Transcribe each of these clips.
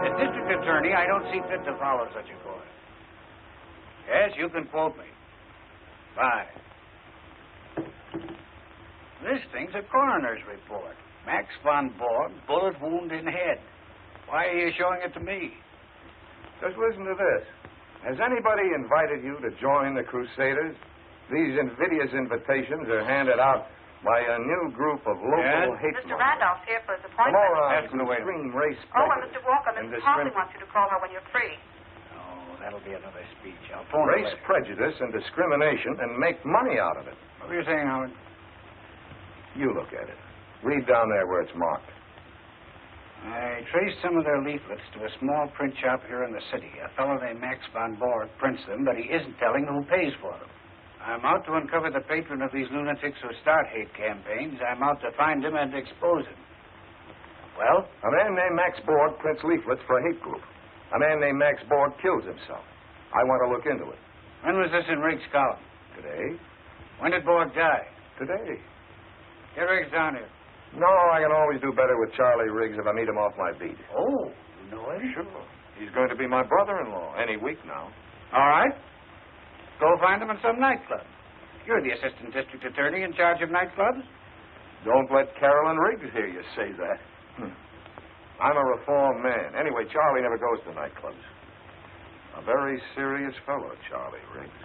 As district attorney, I don't see fit to follow such a course. Yes, you can quote me. 5. This thing's a coroner's report. Max von Borg, bullet wound in head. Why are you showing it to me? Just listen to this. Has anybody invited you to join the Crusaders? These invidious invitations are handed out by a new group of local hate Mr. Randolph's here for his appointment. Morons who extreme race well, Mr. Walker, Mrs. Hartley wants you to call her when you're free. Oh, that'll be another speech. I'll phone race prejudice and discrimination and make money out of it. What were you saying, Howard? You look at it. Read down there where it's marked. I traced some of their leaflets to a small print shop here in the city. A fellow named Max von Borg prints them, but he isn't telling who pays for them. I'm out to uncover the patron of these lunatics who start hate campaigns. I'm out to find him and expose him. Well? A man named Max Borg prints leaflets for a hate group. A man named Max Borg kills himself. I want to look into it. When was this in Riggs' column? Today. When did Borg die? Today. Get Riggs down here. No, I can always do better with Charlie Riggs if I meet him off my beat. Oh, you know him? Sure. He's going to be my brother-in-law any week now. All right. Go find him in some nightclub. You're the assistant district attorney in charge of nightclubs. Don't let Carolyn Riggs hear you say that. I'm a reformed man. Anyway, Charlie never goes to nightclubs. A very serious fellow, Charlie Riggs.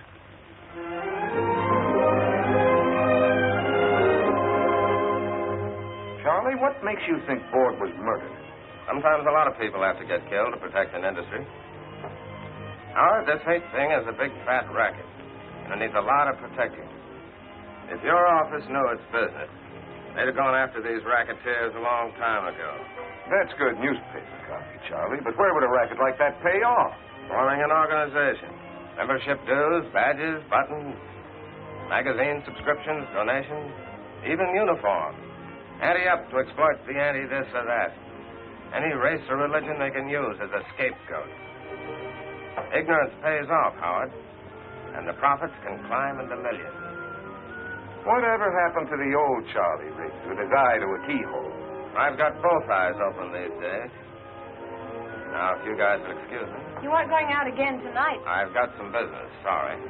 Charlie, what makes you think Borg was murdered? Sometimes a lot of people have to get killed to protect an industry. Howard, this hate thing is a big fat racket, and it needs a lot of protecting. If your office knew its business, they'd have gone after these racketeers a long time ago. That's good newspaper copy, Charlie, but where would a racket like that pay off? Forming an organization. Membership dues, badges, buttons, magazine subscriptions, donations, even uniforms. Ante-up to exploit the anti-this or that. Any race or religion they can use as a scapegoat. Ignorance pays off, Howard, and the profits can climb into millions. Whatever happened to the old Charlie Riggs with his eye to a keyhole? I've got both eyes open these days. Now, if you guys will excuse me. You aren't going out again tonight. I've got some business. Sorry. He's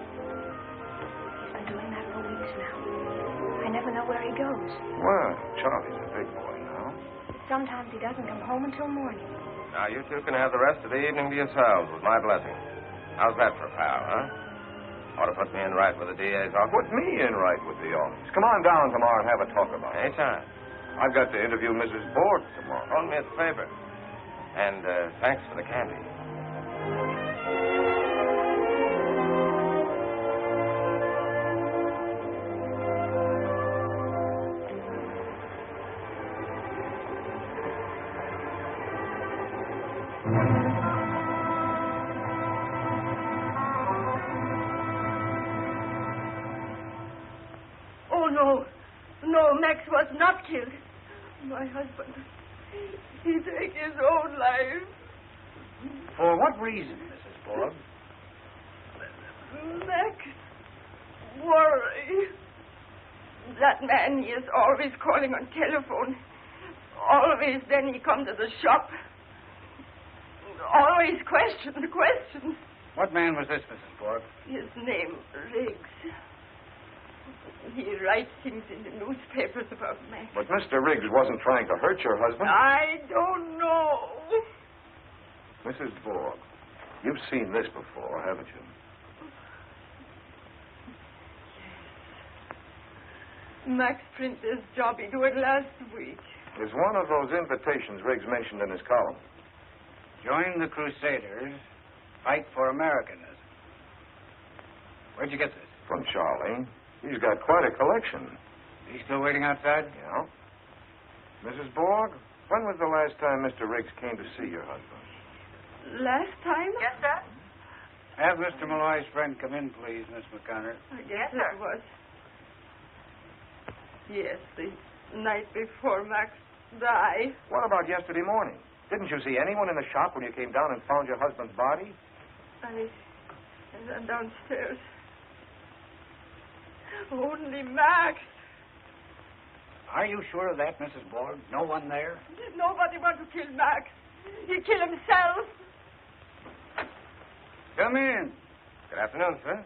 been doing that for weeks now. I never know where he goes. Well, Charlie's a big boy now. Sometimes he doesn't come home until morning. Now, you two can have the rest of the evening to yourselves with my blessing. How's that for a pal, huh? Ought to put me in right with the DA's office. Put me in right with the office. Come on down tomorrow and have a talk about it. Anytime. I've got to interview Mrs. Borg tomorrow. Hold me a favor. And thanks for the candy. Oh, no. No, Max was not killed. My husband, he took his own life. For what reason, Mrs. Borg? Max, worry. That man, he is always calling on telephone. Always then he come to the shop. Always questions. What man was this, Mrs. Borg? His name, Riggs. He writes things in the newspapers about Max. But Mr. Riggs wasn't trying to hurt your husband. I don't know. Mrs. Borg, you've seen this before, haven't you? Yes. Max print this job. He do it last week. It's one of those invitations Riggs mentioned in his column. Join the Crusaders, fight for Americanism. Where'd you get this? From Charlie. He's got quite a collection. He's still waiting outside? Yeah. Mrs. Borg, when was the last time Mr. Riggs came to see your husband? Last time? Yes, sir? Have Mr. Malloy's friend come in, please, Miss McConnor. I guess Yes, sir. it was. Yes, the night before Max died. What about yesterday morning? Didn't you see anyone in the shop when you came down and found your husband's body? I went downstairs. Only Max. Are you sure of that, Mrs. Borg? No one there? Nobody want to kill Max. He kill himself. Come in. Good afternoon, sir.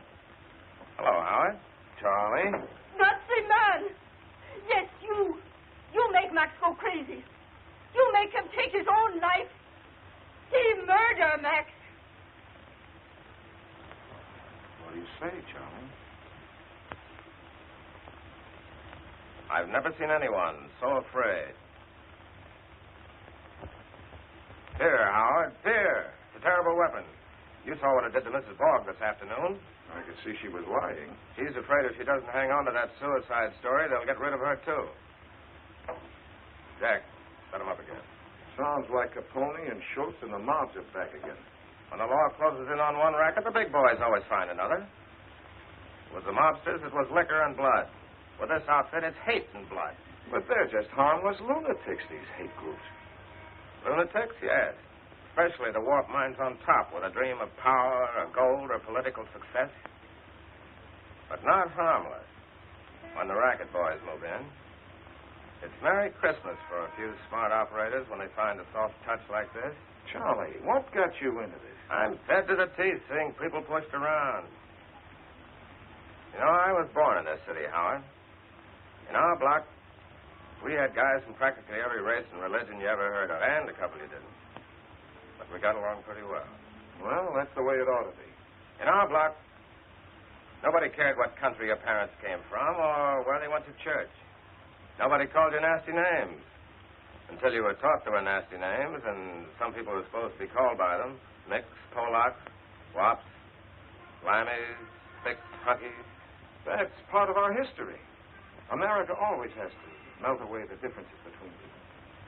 Hello, Howard. Charlie? Nazi man! Yes, you. You make Max go crazy. You make him take his own life. He murder Max. What do you say, Charlie? I've never seen anyone so afraid. Fear, Howard, fear. It's a terrible weapon. You saw what it did to Mrs. Borg this afternoon. I could see she was lying. She's afraid if she doesn't hang on to that suicide story, they'll get rid of her, too. Jack, set him up again. Sounds like Capone and Schultz and the mobs are back again. When the law closes in on one racket, the big boys always find another. With the mobsters, it was liquor and blood. With this outfit, it's hate and blood. But they're just harmless lunatics, these hate groups. Lunatics, yes. Especially the warped minds on top with a dream of power or gold or political success. But not harmless when the racket boys move in. It's Merry Christmas for a few smart operators when they find a soft touch like this. Charlie, what got you into this? I'm fed to the teeth seeing people pushed around. You know, I was born in this city, Howard. In our block, we had guys from practically every race and religion you ever heard of, and a couple you didn't. But we got along pretty well. Well, that's the way it ought to be. In our block, nobody cared what country your parents came from or where they went to church. Nobody called you nasty names until you were taught there were nasty names, and some people were supposed to be called by them. Micks, Polacks, Wops, Lammies, Spicks, Hunkies. That's part of our history. America always has to melt away the differences between people.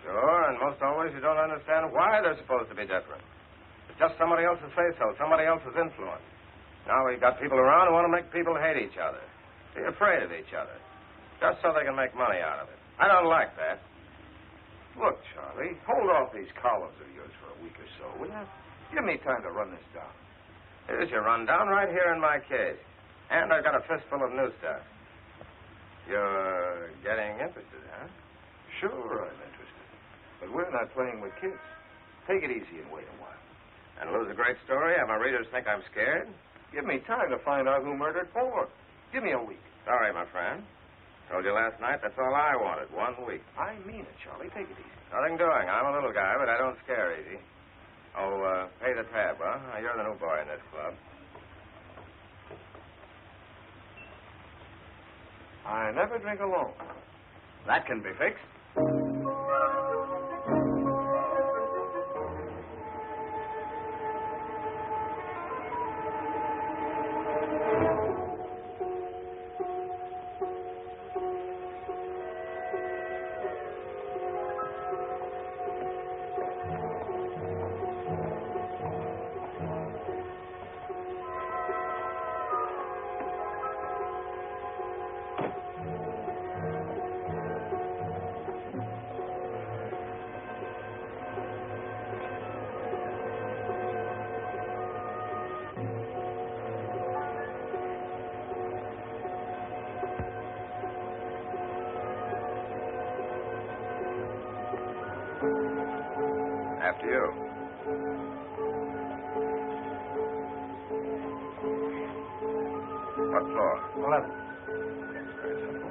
Sure, and most always you don't understand why they're supposed to be different. It's just somebody else's say-so, somebody else's influence. Now we've got people around who want to make people hate each other, be afraid of each other, just so they can make money out of it. I don't like that. Look, Charlie, hold off these columns of yours for a week or so, will you? Give me time to run this down. Here's your rundown right here in my case. And I've got a fistful of new stuff. You're getting interested, huh? Sure, I'm interested. But we're not playing with kids. Take it easy and wait a while. And lose a great story? Have my readers think I'm scared? Give me time to find out who murdered Ford. Give me a week. Sorry, my friend. Told you last night that's all I wanted, 1 week. I mean it, Charlie. Take it easy. Nothing doing. I'm a little guy, but I don't scare easy. Oh, pay the tab, huh? You're the new boy in this club. I never drink alone. That can be fixed. After you. What floor? 11. That's very simple.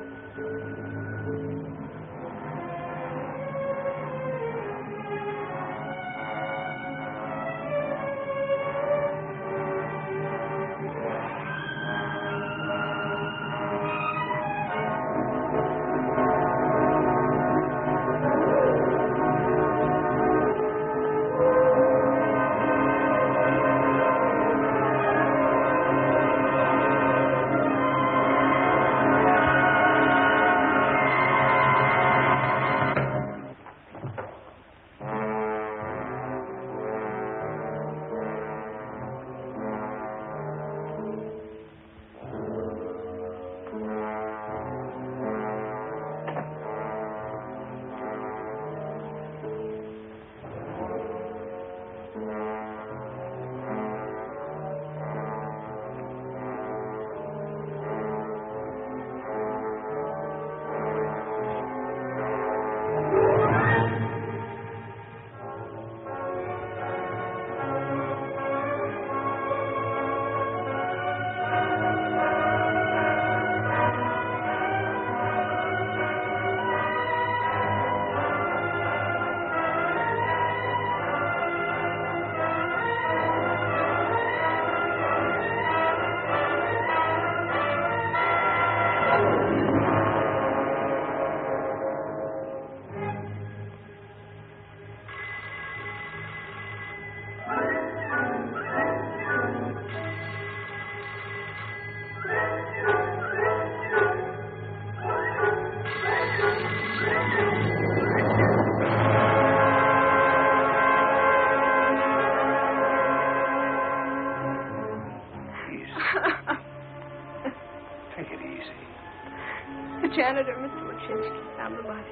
janitor, Mr. Wachinski, found the body.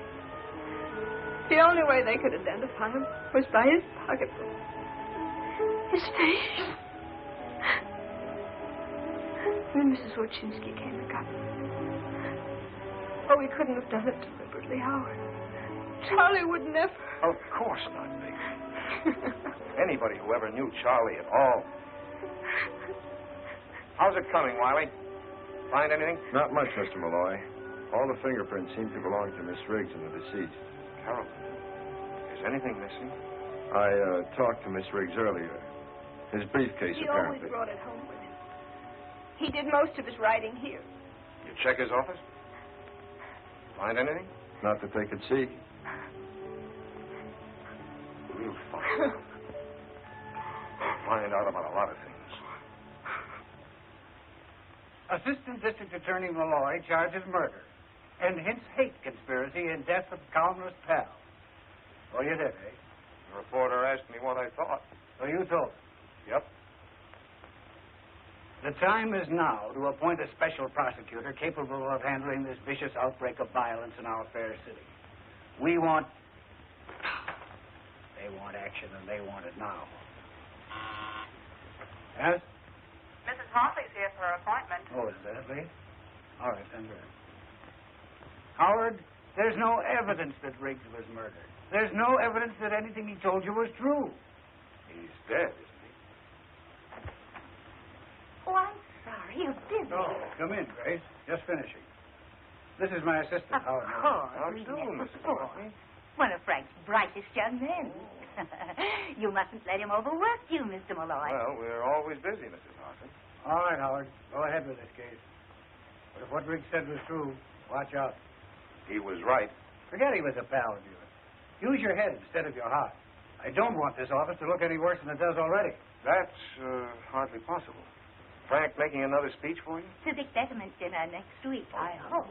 The only way they could identify him was by his pocketbook. His face. When Mrs. Wachinski came and got him. Oh, he couldn't have done it deliberately, Howard. Charlie would never. Of course not, baby. Anybody who ever knew Charlie at all. How's it coming, Wiley? Find anything? Not much, Mr. Malloy. All the fingerprints seem to belong to Miss Riggs and the deceased. Carol, is anything missing? I talked to Miss Riggs earlier. His briefcase, He apparently. always brought it home with him. He did most of his writing here. You check his office? Find anything? Not that they could see. We'll find out. We'll find out about a lot of things. Assistant District Attorney Malloy charges murder and hence hate conspiracy and death of columnist pal. Oh, you did, eh? The reporter asked me what I thought. So you told him. Yep. The time is now to appoint a special prosecutor capable of handling this vicious outbreak of violence in our fair city. We want... They want action, and they want it now. Yes? Mrs. Hartley's here for her appointment. Oh, is that late? All right, send her in. Howard, there's no evidence that Riggs was murdered. There's no evidence that anything he told you was true. He's dead, isn't he? Oh, I'm sorry. You're busy. Oh, come in, Grace. Just finishing. This is my assistant, Howard. How do you do, Mrs. Hartley? One of Frank's brightest young men. You mustn't let him overwork you, Mr. Malloy. Well, we're always busy, Mrs. Hartley. All right, Howard. Go ahead with this case. But if what Riggs said was true, watch out. He was right. Forget he was a pal of yours. Use your head instead of your heart. I don't want this office to look any worse than it does already. That's hardly possible. Frank making another speech for you? To the settlement dinner next week, I hope.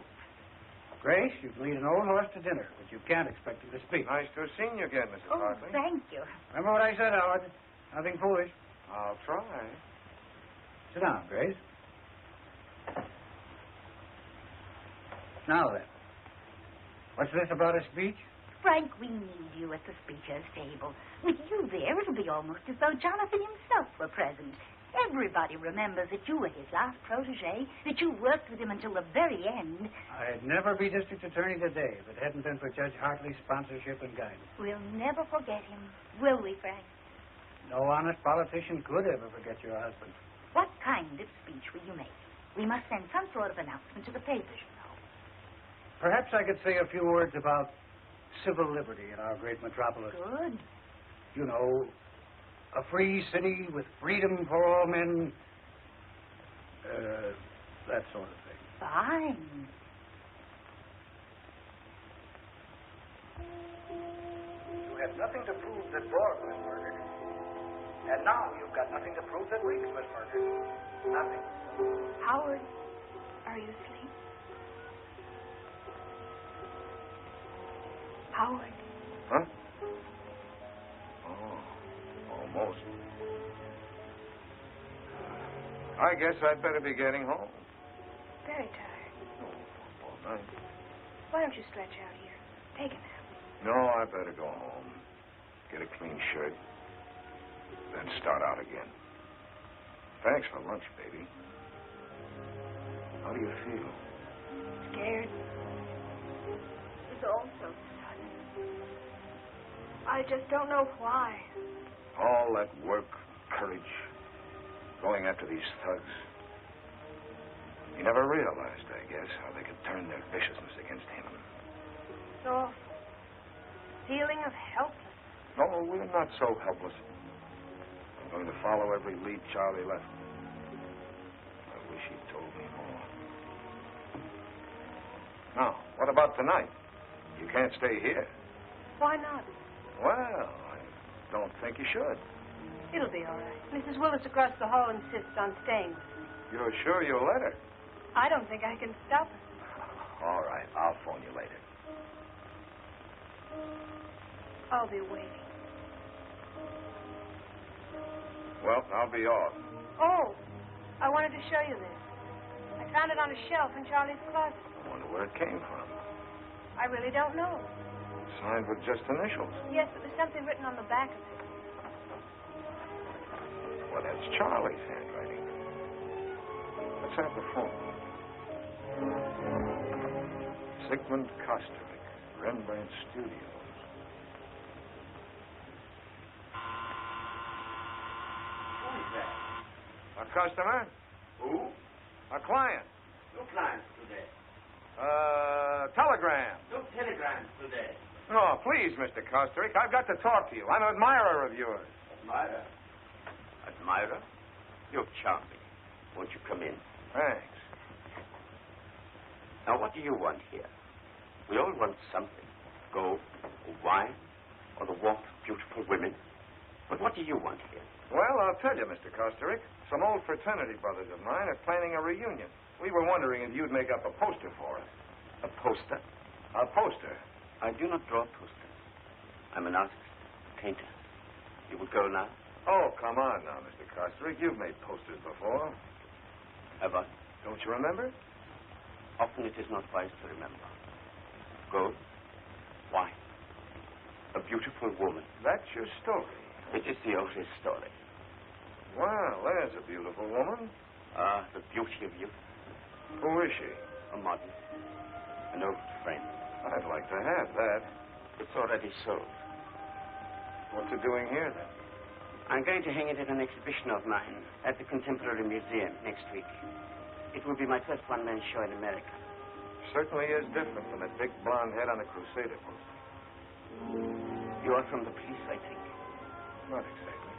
Grace, you can lead an old horse to dinner, but you can't expect him to speak. Nice to have seen you again, Mrs. Oh, Hartley. thank you. Remember what I said, Howard? Nothing foolish. I'll try. Sit down, Grace. Now then. What's this about a speech? Frank, we need you at the speaker's table. With you there, it'll be almost as though Jonathan himself were present. Everybody remembers that you were his last protege, that you worked with him until the very end. I'd never be district attorney today if it hadn't been for Judge Hartley's sponsorship and guidance. We'll never forget him, will we, Frank? No honest politician could ever forget your husband. What kind of speech will you make? We must send some sort of announcement to the papers, you know. Perhaps I could say a few words about civil liberty in our great metropolis. Good. You know, a free city with freedom for all men. That sort of thing. Fine. You had nothing to prove that Borg was murdered. And now you've got nothing to prove that Riggs was murdered. Nothing. Howard, are you asleep? Howard. Huh? Oh, almost. I guess I'd better be getting home. Very tired. Oh, all night. Why don't you stretch out here? Take a nap. No, I better go home. Get a clean shirt. Then start out again. Thanks for lunch, baby. How do you feel? Scared. It's all so sudden. I just don't know why. All that work, courage, going after these thugs. He never realized, I guess, how they could turn their viciousness against him. It's awful. Feeling of helplessness. No, we're not so helpless. I'm going to follow every lead Charlie left. I wish he'd told me more. Now, what about tonight? You can't stay here. Why not? Well, I don't think you should. It'll be all right. Mrs. Willis across the hall insists on staying with me. You're sure you'll let her? I don't think I can stop her. All right, I'll phone you later. I'll be waiting. Well, I'll be off. Oh, I wanted to show you this. I found it on a shelf in Charlie's closet. I wonder where it came from. I really don't know. Signed with just initials. Yes, but there's something written on the back of it. Well, that's Charlie's handwriting. Let's have the phone. Sigmund Kosterik, Rembrandt Studios. Who is that? A customer? Who? A client. No clients today. Telegram. No telegrams today. Oh, please, Mr. Kosterik, I've got to talk to you. I'm an admirer of yours. Admirer? Admirer? You're charming. Won't you come in? Thanks. Now, what do you want here? We all want something. Gold, or wine, or the warmth of beautiful women. But what do you want here? Well, I'll tell you, Mr. Kosterik. Some old fraternity brothers of mine are planning a reunion. We were wondering if you'd make up a poster for us. A poster? A poster? I do not draw posters. I'm an artist, a painter. You will go now? Oh, come on now, Mr. Kosterik. You've made posters before. Have I? Don't you remember? Often it is not wise to remember. Gold, wine, a beautiful woman. That's your story. It is the oldest story. Well, there's a beautiful woman. Ah, the beauty of youth. Who is she? A model. An old friend. I'd like to have that. It's already sold. What's it doing here, then? I'm going to hang it in an exhibition of mine at the Contemporary Museum next week. It will be my first one-man show in America. Certainly is different from that big blonde head on the Crusader poster. You are from the police, I think. Not exactly.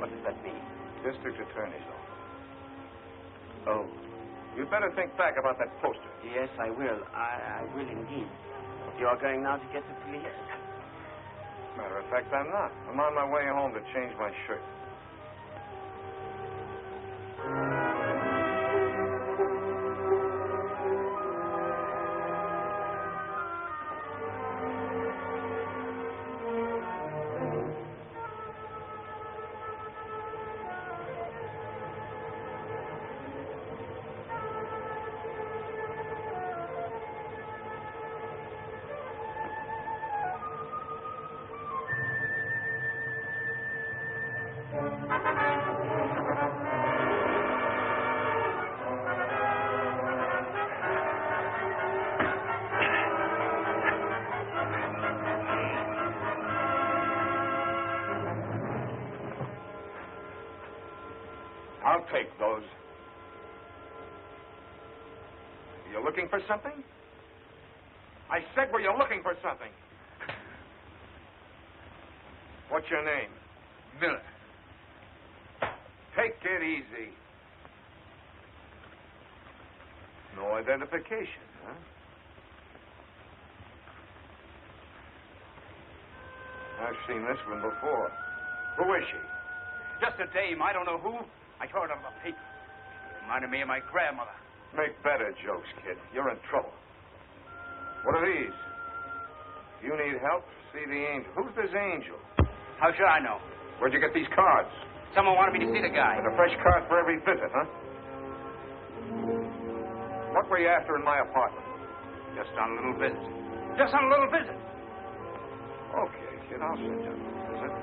What does that mean? District Attorney's Office. Oh. You'd better think back about that poster. Yes, I will. I will indeed. You are going now to get the police? Matter of fact, I'm not. I'm on my way home to change my shirt. I'll take those. You looking for something? I said, were you looking for something? What's your name? Miller. Take it easy. No identification, huh? I've seen this one before. Who is she? Just a dame. I don't know who. I heard of a paper. She reminded me of my grandmother. Make better jokes, kid. You're in trouble. What are these? If you need help, see the angel. Who's this angel? How should I know? Where'd you get these cards? Someone wanted me to see the guy. And a fresh card for every visit, huh? What were you after in my apartment? Just on a little visit. Just on a little visit. Okay, kid, I'll send you a little visit.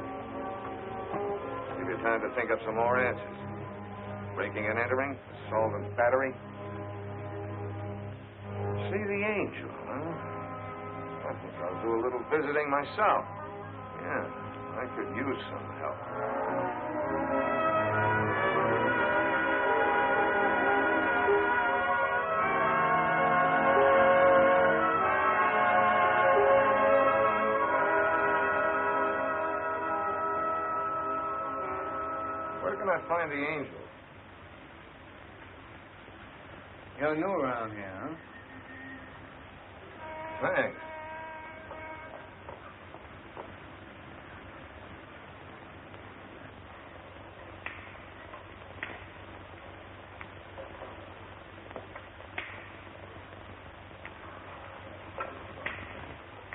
Give you time to think up some more answers. Breaking and entering, assault and battery. See the angel, huh? I think I'll do a little visiting myself. Yeah, I could use some help. Where can I find the angel? You're new around here, huh? Thanks.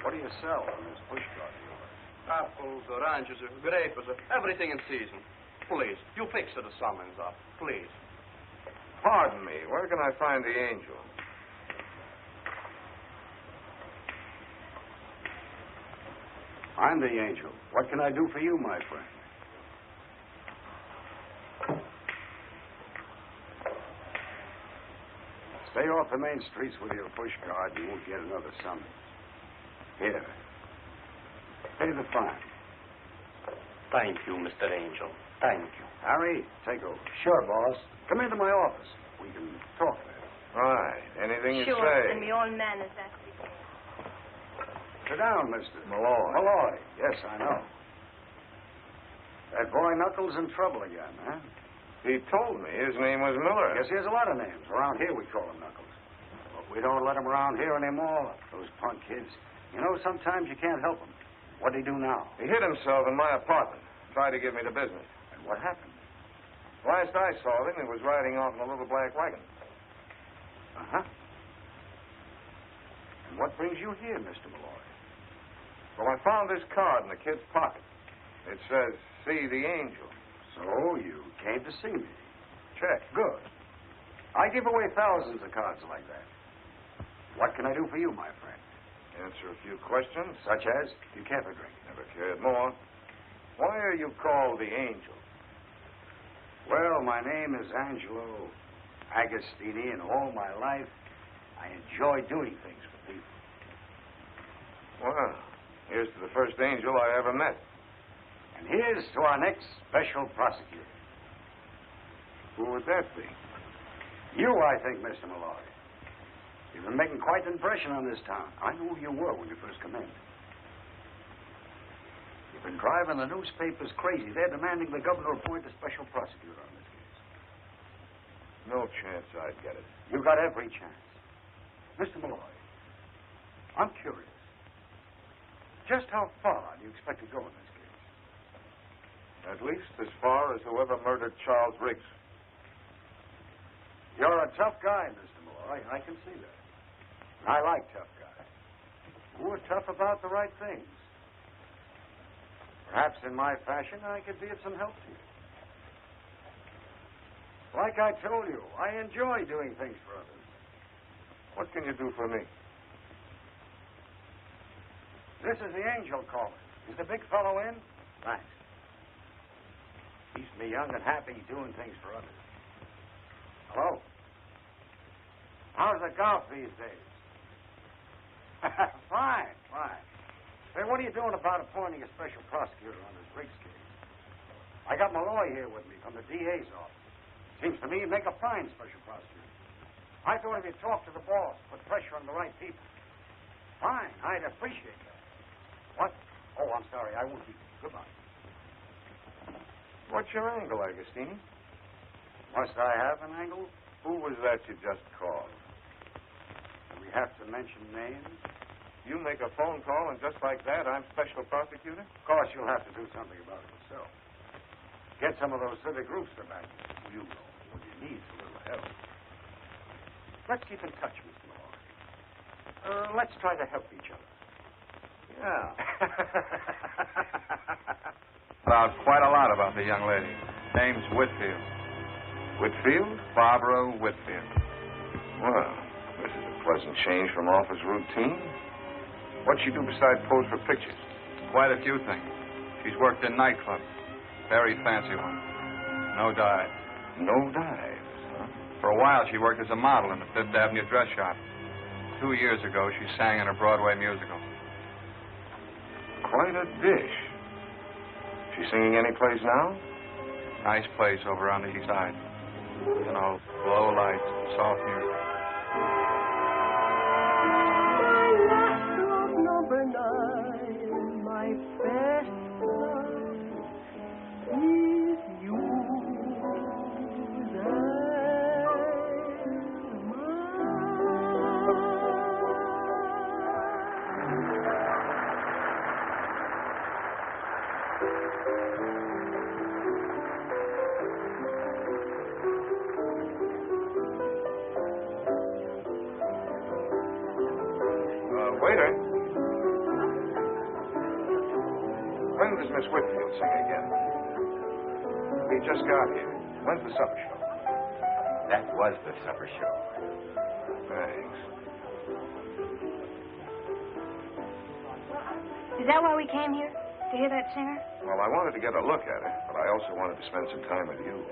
What do you sell on this bush cart of yours? Apples, oranges, grapes, everything in season. Please, you fix the summons up, please. Pardon me, where can I find the angel? I'm the angel. What can I do for you, my friend? Stay off the main streets with your push card. You won't get another summons. Here. Pay the fine. Thank you, Mr. Angel. Thank you. Harry, take over. Sure, boss. Come into my office. We can talk there. Right. Anything you Sure, say. and me all manners, that's the thing. Sit down, Mr. Malloy. Malloy. Yes, I know. That boy Knuckles in trouble again, huh? He told me his name was Miller. Yes, he has a lot of names. Around here, we call him Knuckles. But we don't let him around here anymore. Those punk kids. You know, sometimes you can't help them. What'd he do now? He hid himself in my apartment. Tried to give me the business. And what happened? Last I saw him, he was riding off in a little black wagon. Uh-huh. And what brings you here, Mr. Malloy? Well, I found this card in the kid's pocket. It says, see the angel. So you came to see me. Check. Good. I give away thousands of cards like that. What can I do for you, my friend? Answer a few questions. Such as? You can't have a drink. Never cared more. Why are you called the angel? Well, my name is Angelo Agostini, and all my life I enjoy doing things for people. Well, here's to the first angel I ever met. And here's to our next special prosecutor. Who would that be? You, I think, Mr. Malloy. You've been making quite an impression on this town. I knew who you were when you first come in. You've been driving the newspapers crazy. They're demanding the governor appoint a special prosecutor on this case. No chance I'd get it. You got every chance. Mr. Malloy, I'm curious. Just how far do you expect to go in this case? At least as far as whoever murdered Charles Riggs. You're a tough guy, Mr. Malloy. I can see that. And I like tough guys. Who are tough about the right things. Perhaps in my fashion, I could be of some help to you. Like I told you, I enjoy doing things for others. What can you do for me? This is the angel calling. Is the big fellow in? Thanks. Keeps me young and happy doing things for others. Hello? How's the golf these days? Fine, fine. Say, what are you doing about appointing a special prosecutor on this Riggs case? I got Malloy here with me from the DA's office. Seems to me you'd make a fine special prosecutor. I thought if you talk to the boss, put pressure on the right people. Fine, I'd appreciate that. What? Oh, I'm sorry. I won't keep you. Goodbye. What's your angle, Agostini? Must I have an angle? Who was that you just called? Do we have to mention names? You make a phone call, and just like that, I'm special prosecutor? Of course, you'll have to do something about it yourself. Get some of those civic groups to back you. You know, when you need a little help. Let's keep in touch, Mr. Malloy. Let's try to help each other. Yeah. Found quite a lot about the young lady. Name's Whitfield. Whitfield? Barbara Whitfield. Well, this is a pleasant change from office routine. What'd she do besides pose for pictures? Quite a few things. She's worked in nightclubs. Very fancy ones. No dives. No dives, huh? For a while, she worked as a model in the Fifth Avenue dress shop. 2 years ago, she sang in a Broadway musical. Quite a dish. She singing any place now? Nice place over on the east side. You know, low lights, soft music. Number 9, my best love is you and Waiter. When does Miss Whitfield sing again? We just got here. When's the supper show? That was the supper show. Thanks. Is that why we came here? To hear that singer? Well, I wanted to get a look at her, but I also wanted to spend some time with you.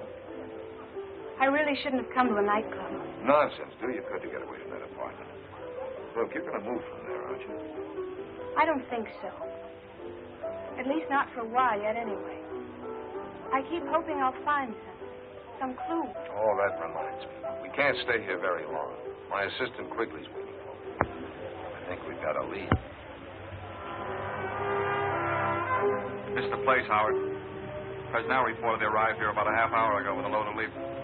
I really shouldn't have come to a nightclub. Nonsense. Do you could to get away from that apartment. Look, you're going to move from there, aren't you? I don't think so. At least not for a while yet, anyway. I keep hoping I'll find something. Some clue. Oh, that reminds me. We can't stay here very long. My assistant Quigley's waiting for me. I think we've got a lead. Missed the place, Howard. Personnel reported they arrived here about a half hour ago with a load of leaflets.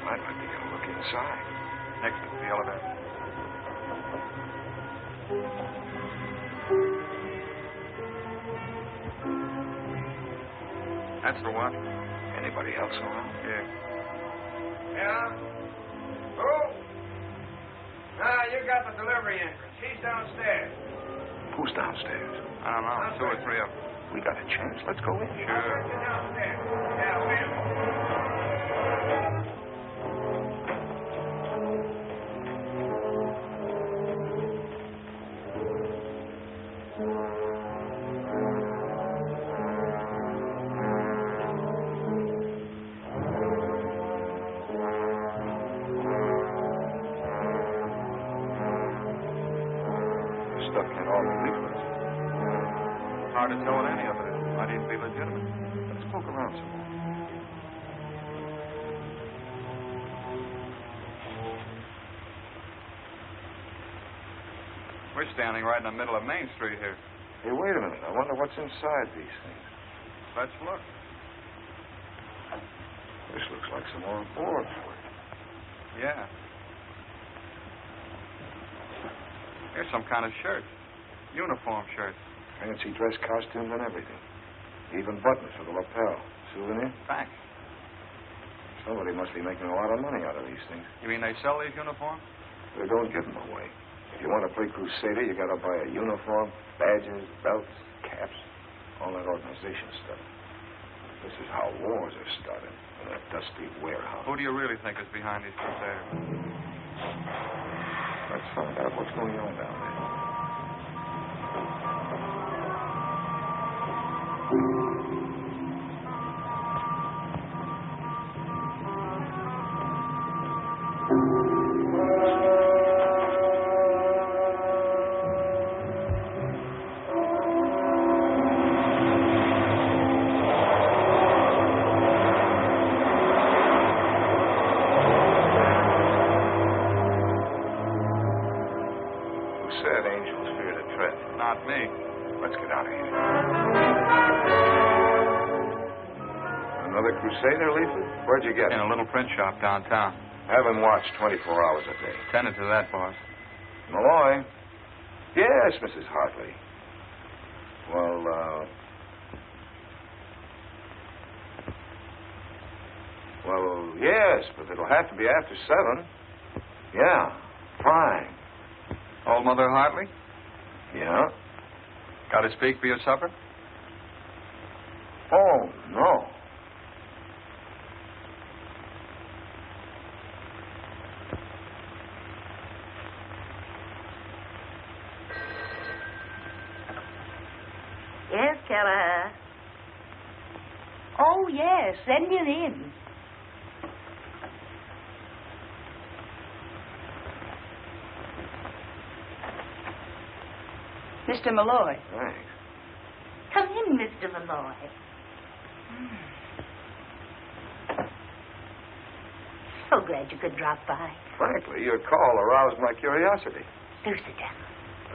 I'd like to get a look inside. Next to the elevator. That's the one. Anybody else around? Yeah. Yeah? Who? Ah, you got the delivery entrance. She's downstairs. Who's downstairs? I don't know. Two or three of them. We got a chance. Let's go in. Sure. You're downstairs. Yeah, wait a minute. Stuff can't all be leaflets. Hard to tell what any of it is. Might even be legitimate. Let's poke around some more. We're standing right in the middle of Main Street here. Hey, wait a minute. I wonder what's inside these things. Let's look. This looks like some more boards. Yeah. Here's some kind of shirt. Uniform shirt. Fancy dress costumes and everything. Even buttons for the lapel. Souvenir? Thanks. Somebody must be making a lot of money out of these things. You mean they sell these uniforms? They don't give them away. If you want to play Crusader, you got to buy a uniform, badges, belts, caps, all that organization stuff. This is how wars are started in a dusty warehouse. Who do you really think is behind these crusaders? Let's find out what's going on down there. Said angels fear to tread. Not me. Let's get out of here. Another Crusader leaflet? Where'd you get In it? a little print shop downtown. Have him watched 24 hours a day. Tended to that, boss. Malloy? Yes, Mrs. Hartley. Well, yes, but it'll have to be after 7. Yeah, fine. Old Mother Hartley? Yeah? Got to speak for your supper? Oh, no. Yes, Kelleher. Oh, yes. Send him in. Mr. Malloy. Thanks. Come in, Mr. Malloy. So glad you could drop by. Frankly, your call aroused my curiosity. Do sit down.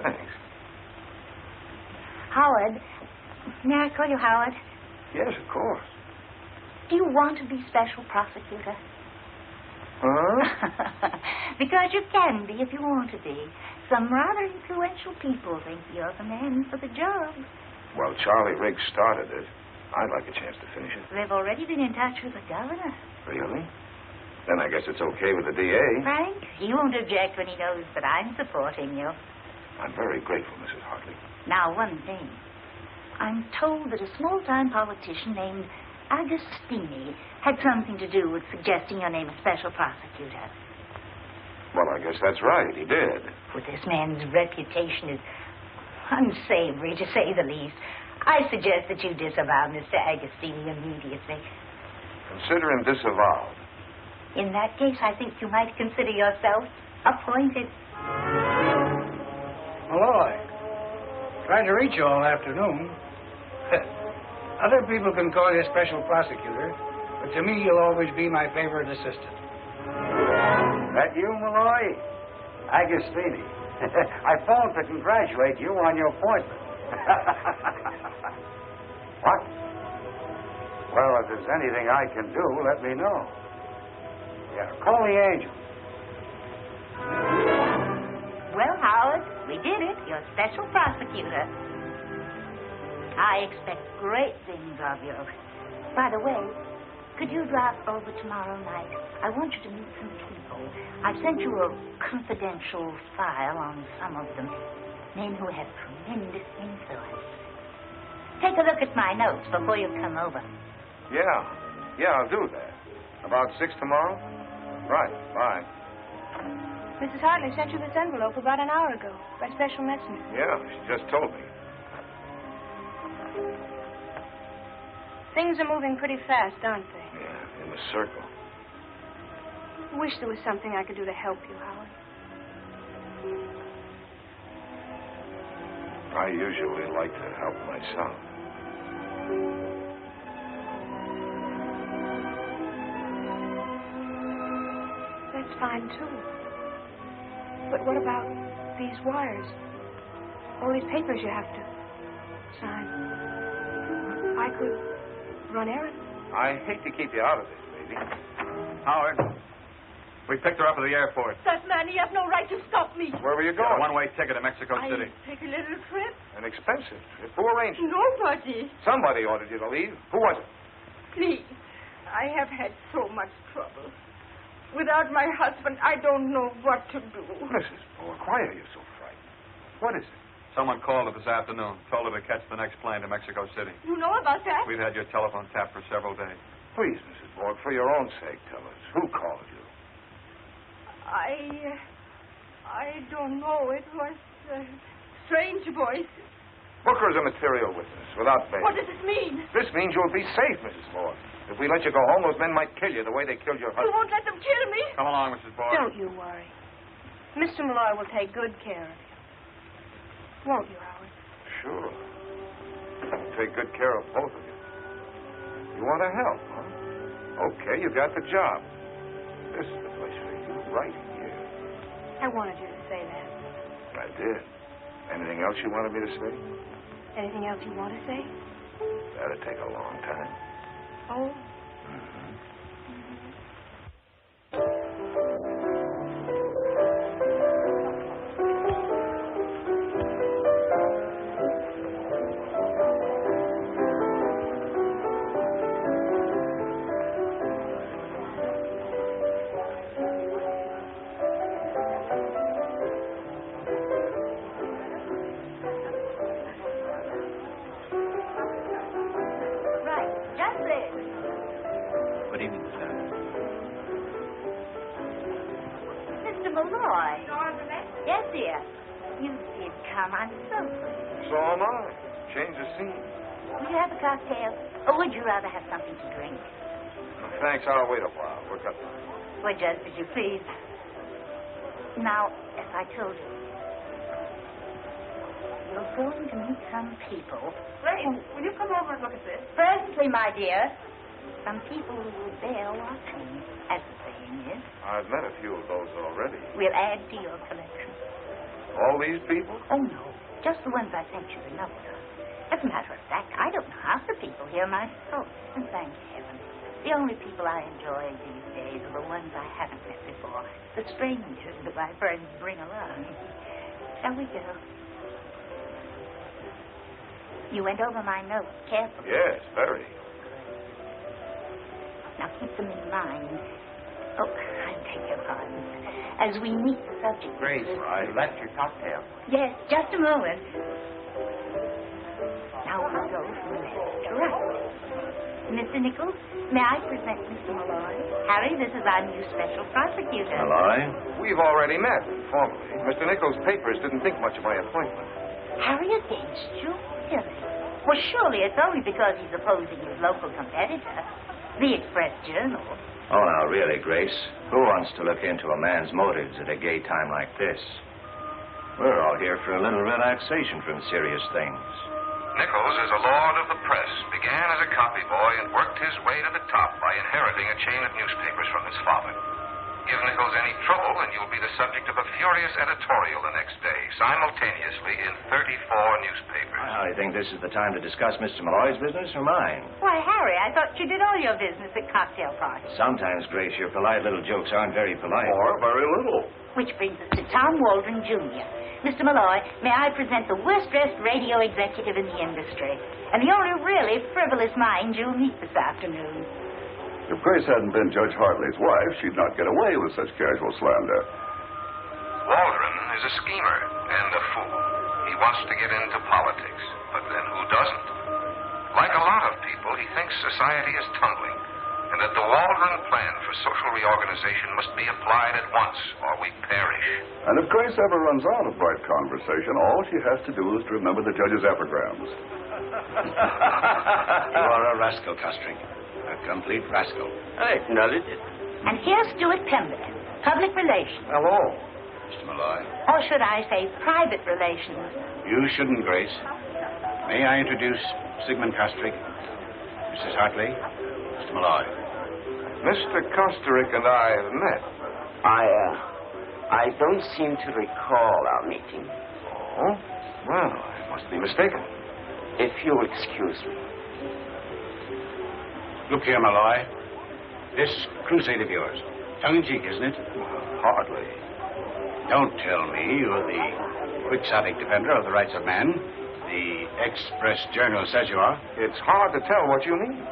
Thanks. Howard. May I call you Howard? Yes, of course. Do you want to be special prosecutor? Huh? Because you can be if you want to be. Some rather influential people think you're the man for the job. Well, Charlie Riggs started it. I'd like a chance to finish it. They've already been in touch with the governor. Really? Then I guess it's okay with the DA. Frank, he won't object when he knows that I'm supporting you. I'm very grateful, Mrs. Hartley. Now, one thing. I'm told that a small-time politician named Agostini had something to do with suggesting your name as special prosecutor. Well, I guess that's right. He did. But this man's reputation is, Unsavory, to say the least. I suggest that you disavow Mr. Agostini immediately. Consider him disavowed. In that case, I think you might consider yourself appointed. Malloy, tried to reach you all afternoon. Other people can call you special prosecutor, but to me, you'll always be my favorite assistant. That you, Malloy? Agostini. I phoned to congratulate you on your appointment. What? Well, if there's anything I can do, let me know. Yeah, call the angel. Well, Howard, we did it. You're special prosecutor. I expect great things of you. By the way, could you drop over tomorrow night? I want you to meet some people. I've sent you a confidential file on some of them. Men who have tremendous influence. Take a look at my notes before you come over. Yeah, I'll do that. About 6 tomorrow? Right, bye. Mrs. Hartley sent you this envelope about an hour ago by special messenger. Yeah, she just told me. Things are moving pretty fast, aren't they? Yeah, in the circle. I wish there was something I could do to help you, Howard. I usually like to help myself. That's fine, too. But what about these wires? All these papers you have to sign. I could run errands. I hate to keep you out of this, baby. Howard, we picked her up at the airport. That man, he has no right to stop me. Where were you Got a going? one-way ticket to Mexico City. I take a little trip. An expensive trip. Who arranged it? Nobody. Somebody ordered you to leave. Who was it? Please. I have had so much trouble. Without my husband, I don't know what to do. Mrs. Borg, why are you so frightened? What is it? Someone called her this afternoon, told her to catch the next plane to Mexico City. You know about that? We've had your telephone tapped for several days. Please, Mrs. Borg, for your own sake, tell us. Who called you? I don't know. It was a strange voice. Booker's a material witness, without bail. What does this mean? This means you'll be safe, Mrs. Borg. If we let you go home, those men might kill you the way they killed your You husband. won't let them kill me? Come along, Mrs. Borg. Don't you worry. Mr. Malloy will take good care of you. Won't you, Howard? Sure. I'll take good care of both of you. You want to help, huh? Okay, you got the job. This is the place for you, right here. I wanted you to say that. I did. Anything else you wanted me to say? Anything else you want to say? That'd take a long time. Oh. Right, just this. Good evening, Miss Adams. Mr. Malloy. Yes, dear. You did come. I'm so pleased. So am I. Change the scene. Would you have a cocktail? Or would you rather have something to drink? Thanks, I'll wait a while. We're got time. Well, just as you please. Now, as I told you, you're going to meet some people. Ray, will you come over and look at this? Presently, my dear. Some people who will bear watching, as the saying is. I've met a few of those already. We'll add to your collection. All these people? Oh, no. Just the ones I sent you the note of. As a matter of fact, I don't know half the people here myself. And thank heaven. The only people I enjoy these days are the ones I haven't met before. The strangers that my friends bring along. Shall we go? You went over my note carefully. Yes, very. Now keep them in mind. Oh, I beg your pardon. As we meet the subject. Grace, you left your cocktail. Yes, just a moment. Now we'll go from left to right. Mr. Nichols, may I present Mr. Malloy? Harry, this is our new special prosecutor. Malloy? We've already met, informally. Mr. Nichols' papers didn't think much of my appointment. Harry against you? Really? Well, surely it's only because he's opposing his local competitor, the Express Journal. Oh, now, really, Grace, who wants to look into a man's motives at a gay time like this? We're all here for a little relaxation from serious things. Nichols is a lord of the press, began as a copy boy and worked his way to the top by inheriting a chain of newspapers from his father. Give Nichols any trouble, and you'll be the subject of a furious editorial the next day, simultaneously in 34 newspapers. I think this is the time to discuss Mr. Malloy's business or mine. Why, Harry, I thought you did all your business at cocktail parties. Sometimes, Grace, your polite little jokes aren't very polite. Or very little. Which brings us to Tom Waldron, Jr. Mr. Malloy, may I present the worst-dressed radio executive in the industry, and the only really frivolous mind you'll meet this afternoon. If Grace hadn't been Judge Hartley's wife, she'd not get away with such casual slander. Waldron is a schemer and a fool. He wants to get into politics, but then who doesn't? Like a lot of people, he thinks society is tumbling, and that the Waldron plan for social reorganization must be applied at once, or we perish. And if Grace ever runs out of bright conversation, all she has to do is to remember the judge's epigrams. You are a rascal, Costring. A complete rascal. I acknowledge it. And here's Stuart Pemberton, public relations. Hello, Mr. Malloy. Or should I say private relations? You shouldn't, Grace. May I introduce Sigmund Kostrik, Mrs. Hartley, Mr. Malloy. Mr. Kosterick and I have met. I don't seem to recall our meeting. Oh? Well, I must be mistaken. If you'll excuse me. Look here, Malloy. This crusade of yours, tongue-in-cheek, isn't it? Well, hardly. Don't tell me you're the quixotic defender of the rights of man. The Express Journal says you are. It's hard to tell what you mean.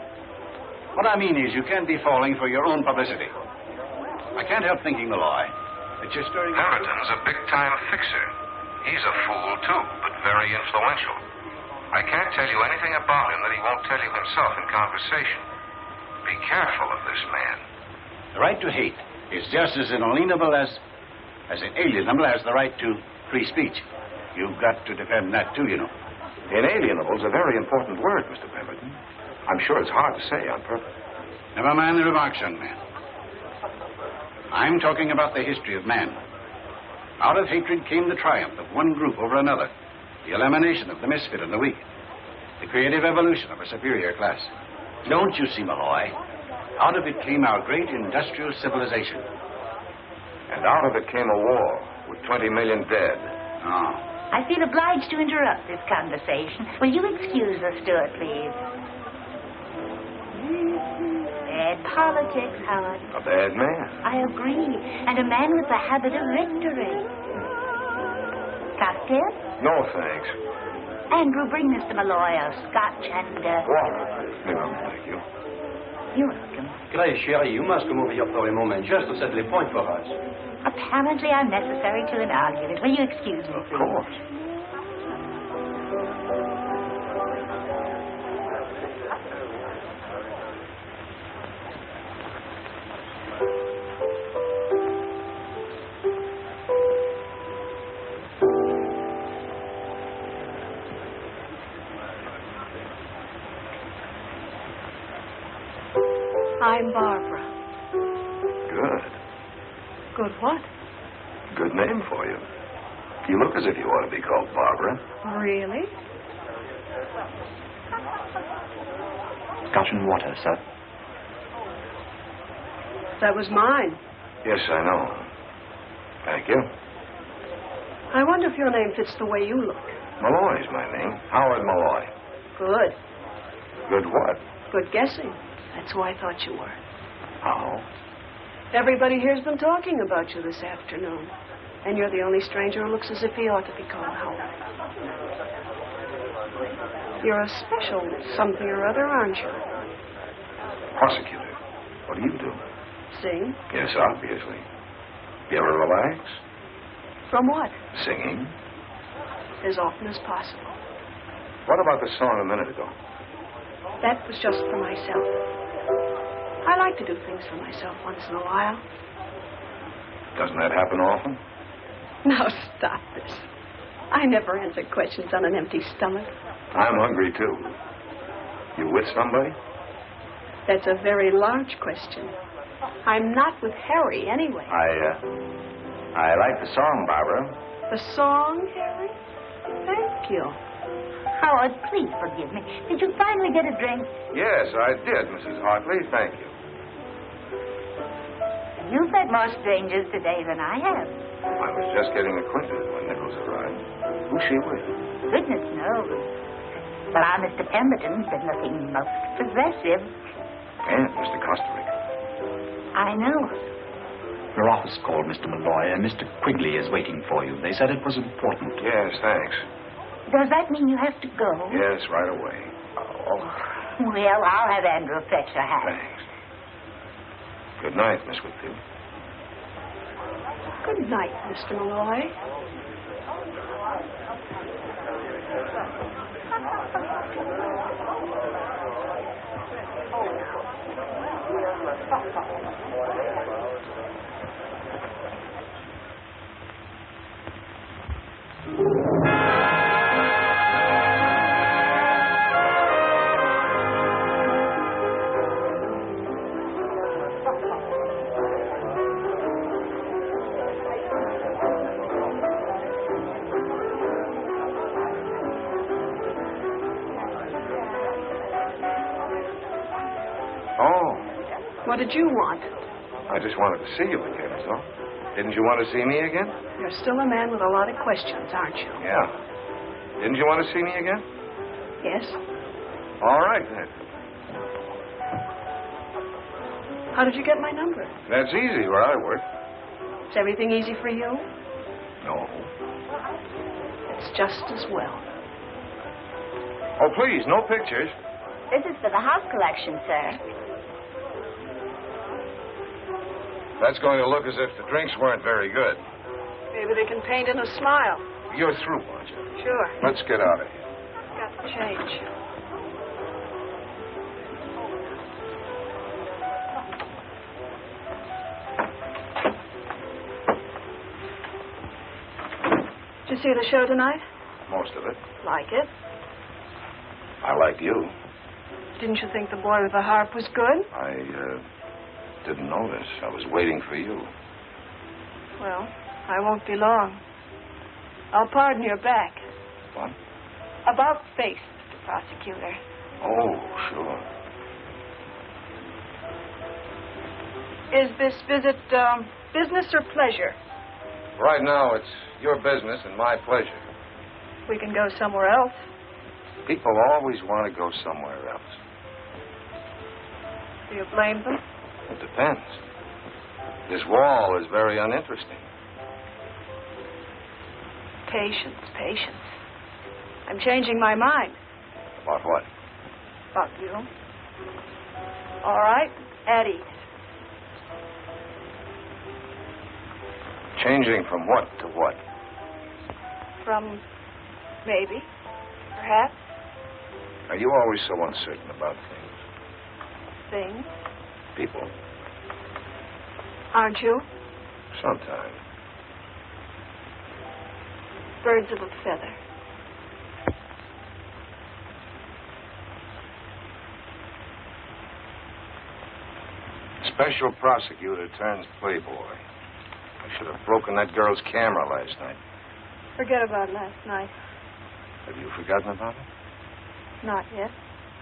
What I mean is you can't be falling for your own publicity. I can't help thinking, Malloy, that you're stirring... Pemberton's a big-time fixer. He's a fool, too, but very influential. I can't tell you anything about him that he won't tell you himself in conversation. Be careful of this man. The right to hate is just as inalienable as inalienable as the right to free speech. You've got to defend that, too, you know. Inalienable's a very important word, Mr. Pemberton. I'm sure it's hard to say on purpose. Never mind the remarks, young man. I'm talking about the history of man. Out of hatred came the triumph of one group over another, the elimination of the misfit and the weak, the creative evolution of a superior class. Don't you see, Malloy? Out of it came our great industrial civilization. And out of it came a war with 20 million dead. Oh. I feel obliged to interrupt this conversation. Will you excuse us, Stuart, please? Bad politics, Howard. A bad man. I agree. And a man with the habit of victory. Cocktail? No, thanks. Andrew, bring Mr. Malloy a scotch and... Water. No, thank you. You're welcome. Grace, chérie, you must come over here for a moment just to set the point for us. Apparently I'm necessary to an argument. Will you excuse me, please? Of course. I'm Barbara. Good. Good what? Good name for you. You look as if you ought to be called Barbara. Really? Scotch and water, sir. That was mine. Yes, I know. Thank you. I wonder if your name fits the way you look. Malloy's my name. Howard Malloy. Good. Good what? Good guessing. That's who I thought you were. How? Everybody here's been talking about you this afternoon. And you're the only stranger who looks as if he ought to be called Howard. You're a special something or other, aren't you? Prosecutor. What do you do? Sing? Yes, obviously. You ever relax? From what? Singing. As often as possible. What about the song a minute ago? That was just for myself. I like to do things for myself once in a while. Doesn't that happen often? Now stop this. I never answer questions on an empty stomach. I'm hungry, too. You with somebody? That's a very large question. I'm not with Harry, anyway. I like the song, Barbara. The song, Harry? Thank you. Howard, please forgive me. Did you finally get a drink? Yes, I did, Mrs. Hartley. Thank you. You've met more strangers today than I have. I was just getting acquainted when Nichols arrived. Who's she with? Goodness knows. But our Mr. Pemberton's been looking most possessive. And Mr. Kosterick. I know. Your office called, Mr. Malloy, and Mr. Quigley is waiting for you. They said it was important. Yes, thanks. Does that mean you have to go? Yes, right away. Oh. Well, I'll have Andrew fetch a hat. Thanks. Good night, Miss Whitfield. Good night, Mr. Malloy. What did you want? I just wanted to see you again, is all. Didn't you want to see me again? You're still a man with a lot of questions, aren't you? Yeah. Didn't you want to see me again? Yes. All right, then. How did you get my number? That's easy where I work. Is everything easy for you? No. It's just as well. Oh, please, no pictures. This is for the house collection, sir. That's going to look as if the drinks weren't very good. Maybe they can paint in a smile. You're through, aren't you? Sure. Let's get out of here. Got the change. Did you see the show tonight? Most of it. Like it? I like you. Didn't you think the boy with the harp was good? I didn't notice. I was waiting for you. Well, I won't be long. I'll pardon your back. What? About face, Mr. Prosecutor. Oh, sure. Is this visit business or pleasure? Right now, it's your business and my pleasure. We can go somewhere else. People always want to go somewhere else. Do you blame them? It depends. This wall is very uninteresting. Patience, patience. I'm changing my mind. About what? About you. All right, at ease. Changing from what to what? From maybe, perhaps. Are you always so uncertain about things? Things? People. Aren't you? Sometimes. Birds of a feather. Special prosecutor turns playboy. I should have broken that girl's camera last night. Forget about last night. Have you forgotten about it? Not yet,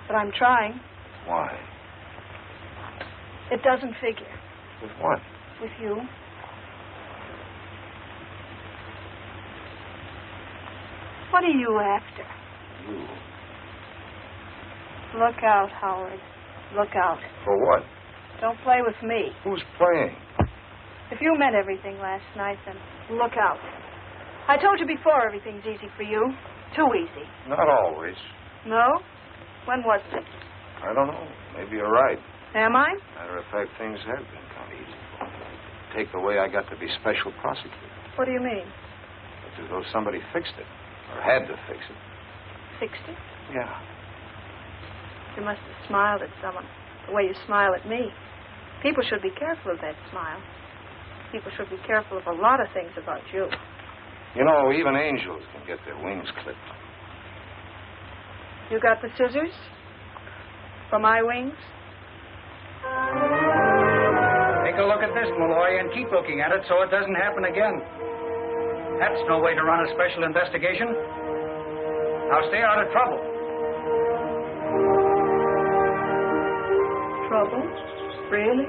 but I'm trying. Why? It doesn't figure. With what? With you. What are you after? You. Look out, Howard. Look out. For what? Don't play with me. Who's playing? If you meant everything last night, then look out. I told you before everything's easy for you. Too easy. Not always. No? When was it? I don't know. Maybe you're right. Am I? Matter of fact, things have been kind of easy. Take the way I got to be special prosecutor. What do you mean? It's as though somebody fixed it. Or had to fix it. Fixed it? Yeah. You must have smiled at someone the way you smile at me. People should be careful of that smile. People should be careful of a lot of things about you. You know, even angels can get their wings clipped. You got the scissors? For my wings? Take a look at this, Malloy, and keep looking at it so it doesn't happen again. That's no way to run a special investigation. Now stay out of trouble. Trouble? Really?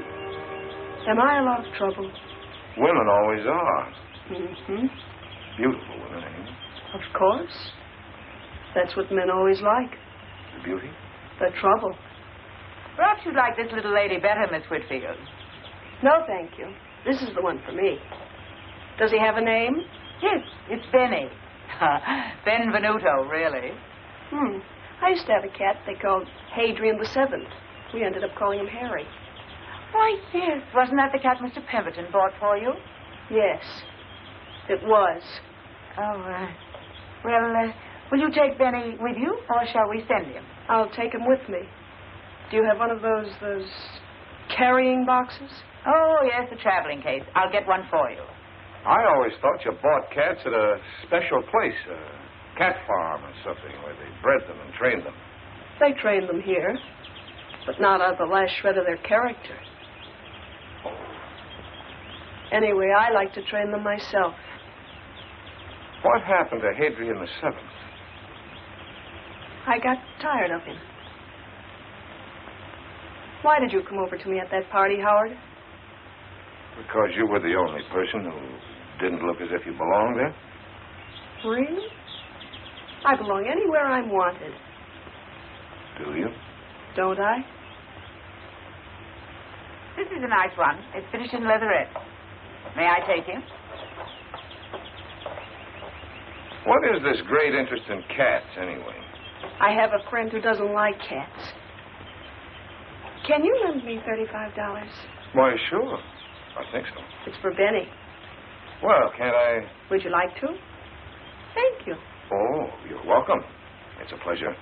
Am I a lot of trouble? Women always are. Mm-hmm. Beautiful women, ain't they? Of course. That's what men always like. The beauty? The trouble. Perhaps you'd like this little lady better, Miss Whitfield. No, thank you. This is the one for me. Does he have a name? Yes, it's Benny. Benvenuto, really. I used to have a cat they called Hadrian the Seventh. We ended up calling him Harry. Why, yes. Wasn't that the cat Mr. Pemberton bought for you? Yes, it was. Oh, well, will you take Benny with you, or shall we send him? I'll take him with me. Do you have one of those carrying boxes? Oh, yes, the traveling case. I'll get one for you. I always thought you bought cats at a special place, a cat farm or something, where they bred them and trained them. They train them here, but not out of the last shred of their character. Anyway, I like to train them myself. What happened to Hadrian the Seventh? I got tired of him. Why did you come over to me at that party, Howard? Because you were the only person who didn't look as if you belonged there? Really? I belong anywhere I'm wanted. Do you? Don't I? This is a nice one. It's finished in leatherette. May I take him? What is this great interest in cats, anyway? I have a friend who doesn't like cats. Can you lend me $35? Why, sure. I think so. It's for Benny. Well, can't I... Would you like to? Thank you. Oh, you're welcome. It's a pleasure.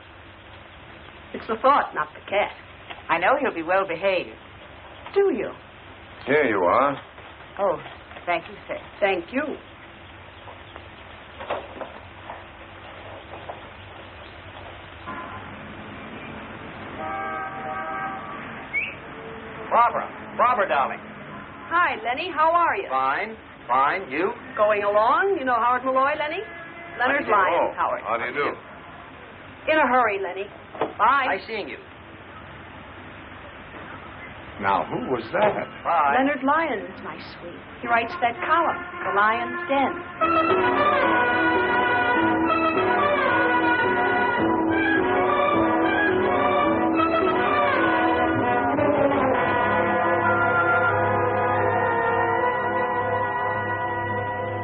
It's the thought, not the cat. I know he'll be well behaved. Do you? Here you are. Oh, thank you, sir. Thank you. Barbara, darling. Hi, Lenny. How are you? Fine. You? Going along. You know Howard Malloy, Lenny? Leonard Lyons, Howard. How do you do? In a hurry, Lenny. Bye. Nice seeing you. Now, who was that? Bye. Leonard Lyons, my sweet. He writes that column, The Lion's Den.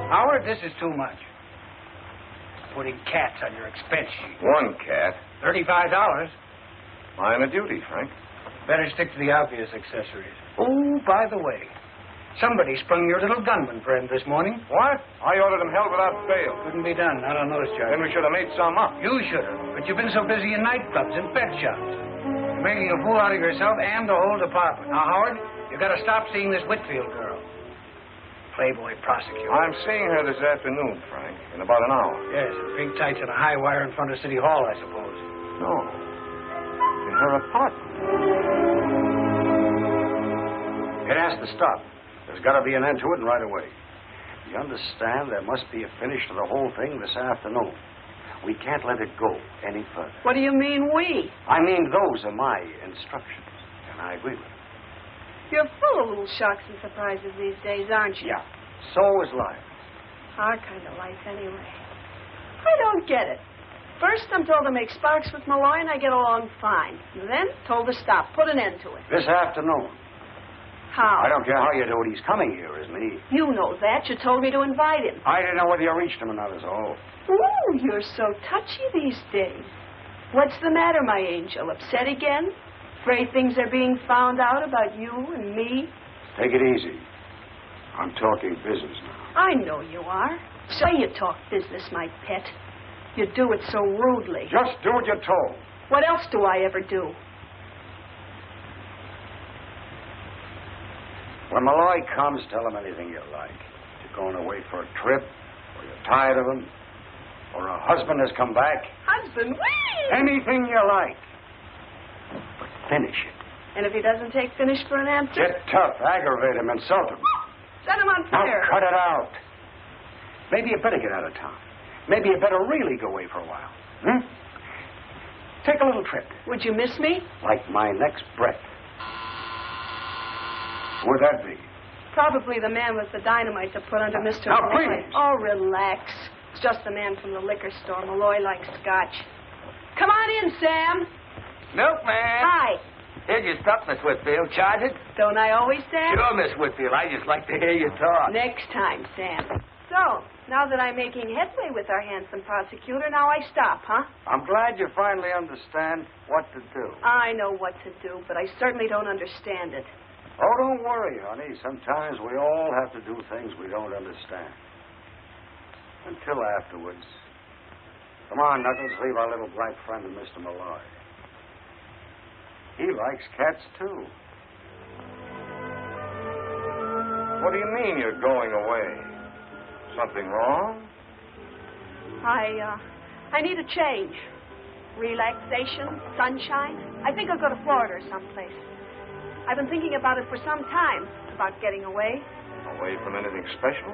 Howard, this is too much. Putting cats on your expense sheet. One cat. $35. Line of duty, Frank. Better stick to the obvious accessories. Oh, by the way, somebody sprung your little gunman friend this morning. What? I ordered him held without bail. Couldn't be done. Not on those charges. Then we should have made some up. You should have. But you've been so busy in nightclubs and pet shops. You're making a fool out of yourself and the whole department. Now, Howard, you've got to stop seeing this Whitfield girl. Playboy prosecutor. I'm seeing her this afternoon, Frank, in about an hour. Yes, in pink tights and a high wire in front of City Hall, I suppose. No. In her apartment. It has to stop. There's got to be an end to it, and right away. You understand? There must be a finish to the whole thing this afternoon. We can't let it go any further. What do you mean, we? I mean, those are my instructions, and I agree with them. You're full of little shocks and surprises these days, aren't you? Yeah. So is life. Our kind of life, anyway. I don't get it. First, I'm told to make sparks with Malloy, and I get along fine. And then, told to stop, put an end to it. This afternoon. How? I don't care how you do it. He's coming here, isn't he? You know that. You told me to invite him. I didn't know whether you reached him or not, is all. Ooh, you're so touchy these days. What's the matter, my angel? Upset again? Afraid things are being found out about you and me? Take it easy. I'm talking business now. I know you are. Say you talk business, my pet. You do it so rudely. Just do what you're told. What else do I ever do? When Malloy comes, tell him anything you like. You're going away for a trip, or you're tired of him, or a husband has come back. Husband? Whee! Anything you like. But finish it. And if he doesn't take finish for an answer? Get tough, aggravate him, insult him. Set him on Now fire. cut it out. Maybe you better get out of town. Maybe you better really go away for a while. Take a little trip. Would you miss me? Like my next breath. Who would that be? Probably the man with the dynamite to put under Mr. Now, Malloy. please. Oh, relax. It's just the man from the liquor store. Malloy likes scotch. Come on in, Sam. Milkman. Hi. Here's your stuff, Miss Whitfield. Charge it? Don't I always, Sam? Sure, Miss Whitfield. I just like to hear you talk. Next time, Sam. So, now that I'm making headway with our handsome prosecutor, now I stop, huh? I'm glad you finally understand what to do. I know what to do, but I certainly don't understand it. Oh, don't worry, honey. Sometimes we all have to do things we don't understand. Until afterwards. Come on, Knuckles, leave our little black friend to Mr. Malloy. He likes cats, too. What do you mean you're going away? Something wrong? I need a change. Relaxation, sunshine. I think I'll go to Florida or someplace. I've been thinking about it for some time, about getting away. Away from anything special?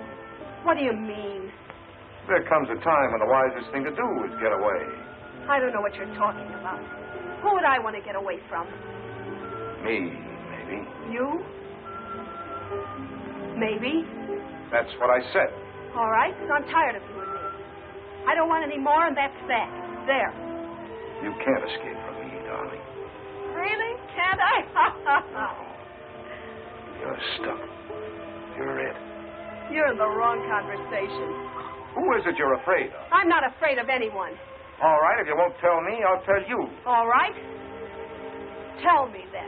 What do you mean? There comes a time when the wisest thing to do is get away. I don't know what you're talking about. Who would I want to get away from? Me, maybe. You? Maybe. That's what I said. All right, because I'm tired of you and me. I don't want any more, and that's that. There. You can't escape from me, darling. Really? Can't I? You're stuck. You're it. You're in the wrong conversation. Who is it you're afraid of? I'm not afraid of anyone. All right, if you won't tell me, I'll tell you. All right? Tell me then.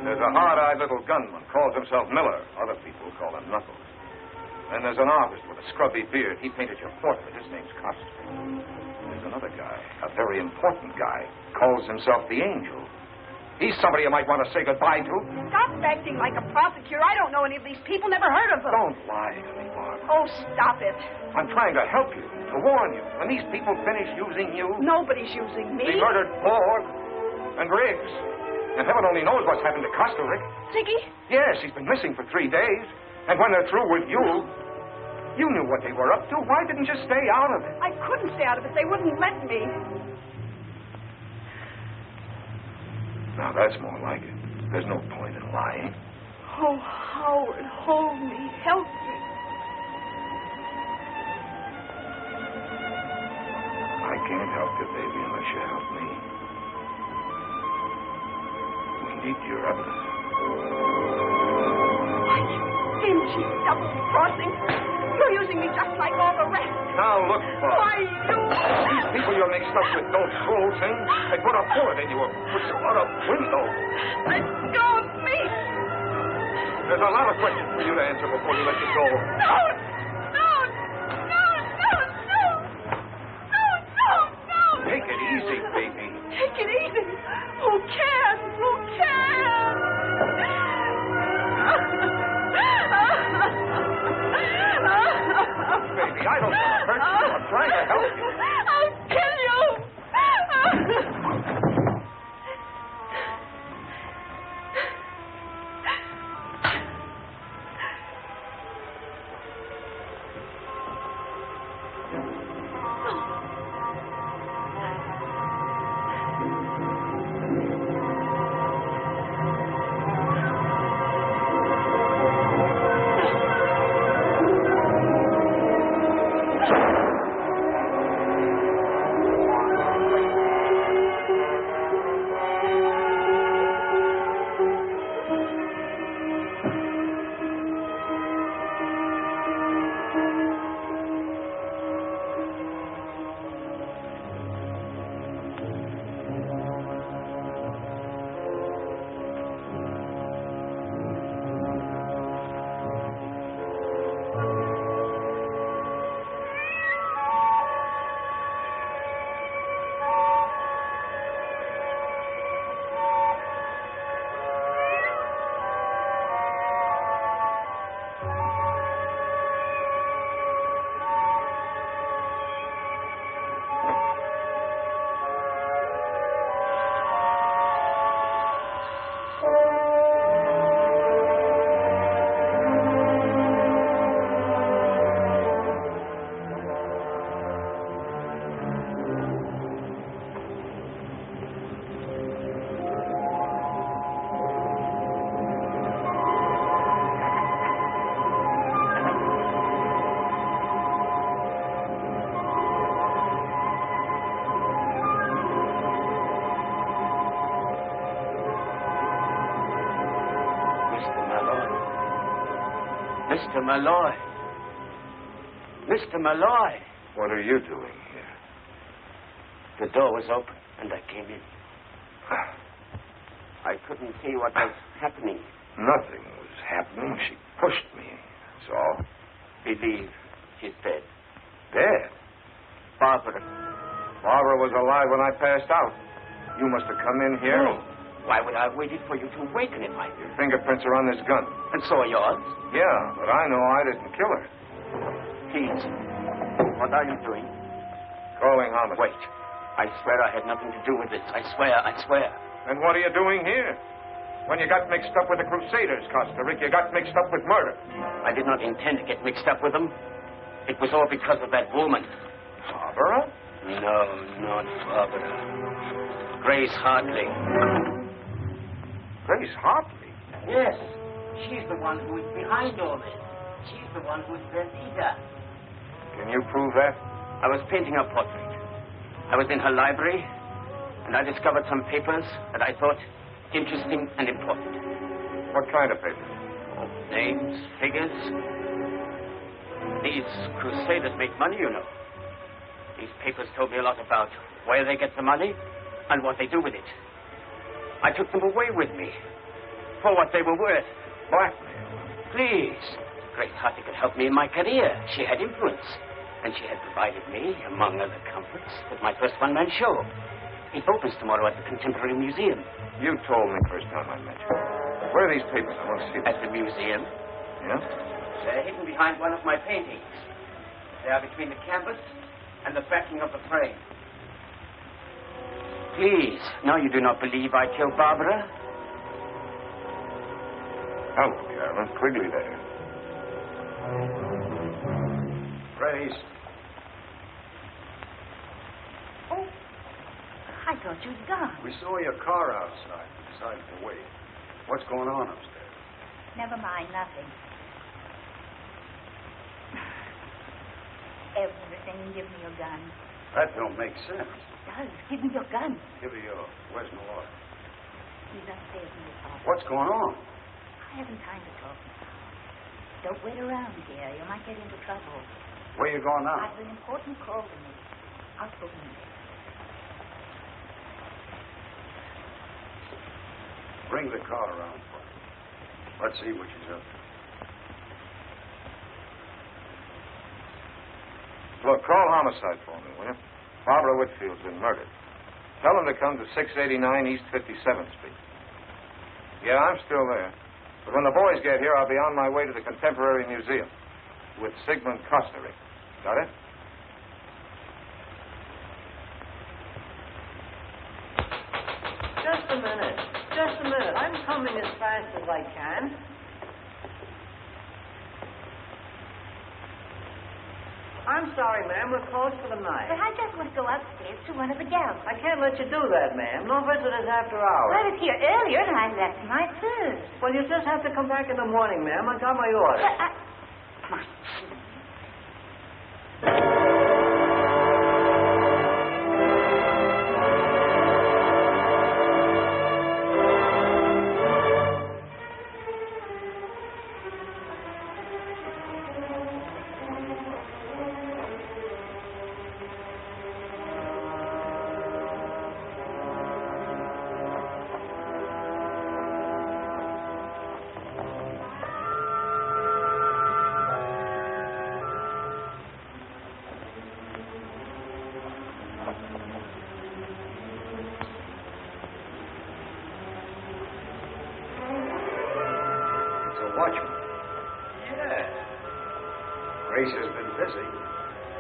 There's a hard-eyed little gunman, calls himself Miller. Other people call him Knuckles. And there's an artist with a scrubby beard. He painted your portrait. His name's Costa. There's another guy, a very important guy, calls himself the Angel. He's somebody you might want to say goodbye to. Stop acting like a prosecutor. I don't know any of these people, never heard of them. Don't lie to me, Barbara. Oh, stop it. I'm trying to help you, to warn you. When these people finish using you... Nobody's using me. They murdered Ford and Riggs. And heaven only knows what's happened to Kostelic. Ziggy? Yes, he's been missing for 3 days. And when they're through with you, you knew what they were up to. Why didn't you stay out of it? I couldn't stay out of it. They wouldn't let me. Now, that's more like it. There's no point in lying. Oh, Howard, hold me. Help me. I can't help you, baby, unless you help me. We need your evidence. Stingy, double-crossing. You're using me just like all the rest. Now, look, Bob. Why, you... These people you're mixed up with don't fool things. They put a bullet in you or put you out a window. Let go of me. There's a lot of questions for you to answer before you let you go. No. Take it easy, baby. Take it easy. Who can? Who can? Baby, I don't want to hurt you. I'm trying to help you. I'll kill you. Mr. Malloy. Mr. Malloy. What are you doing here? The door was open, and I came in. I couldn't see what was happening. Nothing was happening. She pushed me. That's all. Believe she's dead. Dead? Barbara. Barbara was alive when I passed out. You must have come in here. No. Why would I have waited for you to awaken if I... Your fingerprints are on this gun. And so are yours? Yeah, but I know I didn't kill her. Please. What are you doing? Calling homicide. Wait. I swear I had nothing to do with this. I swear. And what are you doing here? When you got mixed up with the Crusaders, Costa Rica, you got mixed up with murder. I did not intend to get mixed up with them. It was all because of that woman. Barbara? No, not Barbara. Grace Hartley. Grace Hartley? Yes. She's the one who is behind all this. She's the one who sent Ida. Can you prove that? I was painting her portrait. I was in her library, and I discovered some papers that I thought interesting and important. What kind of papers? Oh, names, figures. These Crusaders make money, you know. These papers told me a lot about where they get the money and what they do with it. I took them away with me for what they were worth. Blackmail? Please. Grace Hartley could help me in my career. She had influence. And she had provided me, among other comforts, with my first one-man show. It opens tomorrow at the Contemporary Museum. You told me first time I met you. Where are these papers? I want to see them. At the museum. Yeah? They're hidden behind one of my paintings. They are between the canvas and the backing of the frame. Please, now you do not believe I killed Barbara? Hello, Carolyn. Quigley there. Grace. Oh, I thought you'd gone. We saw your car outside. We decided to wait. What's going on upstairs? Never mind, nothing. Everything. Give me your gun. That don't make sense. It does. Give me your gun. Give her yours. Where's Malloy? He's upstairs in the apartment. What's going on? I haven't time to talk now. Don't wait around here. You might get into trouble. Where you going now? I have an important call to make. I'll phone you. Bring the car around for me. Let's see what she's up to. Look, call homicide for me, will you? Barbara Whitfield's been murdered. Tell them to come to 689 East 57th Street. Yeah, I'm still there. But when the boys get here, I'll be on my way to the Contemporary Museum with Sigmund Costa Rica. Got it? Just a minute. I'm coming as fast as I can. I'm sorry, ma'am. We're closed for the night. But I just want to go upstairs to one of the galleries. I can't let you do that, ma'am. No visitors after hours. I was here earlier and I left my purse. Well, you just have to come back in the morning, ma'am. I got my orders. But Watchman. Yes. Grace has been busy.